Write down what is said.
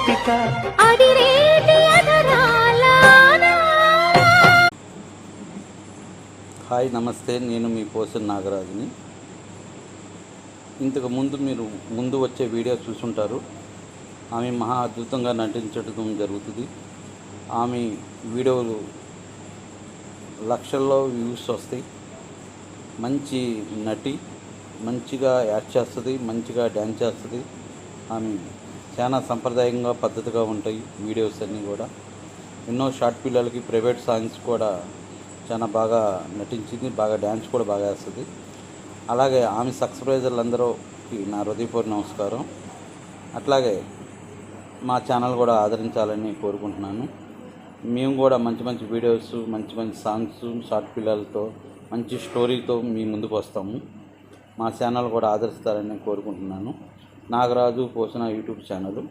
గోపిక hi నమస్తే, నేను మీ పోసన్ నాగరాజుని. ఇంతకు మీరు ముందు వచ్చే వీడియో చూసుంటారు. ఆమె మహా అద్భుతంగా నటించడం జరుగుతుంది. ఆమె వీడియోలు లక్షల్లో వ్యూస్ వస్తాయి. మంచి నటి, మంచిగా యాక్ట్ చేస్తుంది, మంచిగా డ్యాన్స్ చేస్తుంది. ఆమె చాలా సంప్రదాయంగా పద్ధతిగా ఉంటాయి వీడియోస్ అన్నీ కూడా. ఎన్నో షార్ట్ పిల్లలకి ప్రైవేట్ సాంగ్స్ కూడా చాలా బాగా నటించింది, బాగా డ్యాన్స్ కూడా బాగా వేస్తుంది. అలాగే ఆమె సబ్స్క్రైబర్లందరికీ నా హృదయపూర్వక నమస్కారం. అట్లాగే మా ఛానల్ కూడా ఆదరించాలని కోరుకుంటున్నాను. మేము కూడా మంచి మంచి వీడియోస్, మంచి మంచి సాంగ్స్, షార్ట్ పిల్లలతో మంచి స్టోరీతో మీ ముందుకు వస్తాము. మా ఛానల్ కూడా ఆదరిస్తారని కోరుకుంటున్నాను. Nagaraju Posana YouTube channel.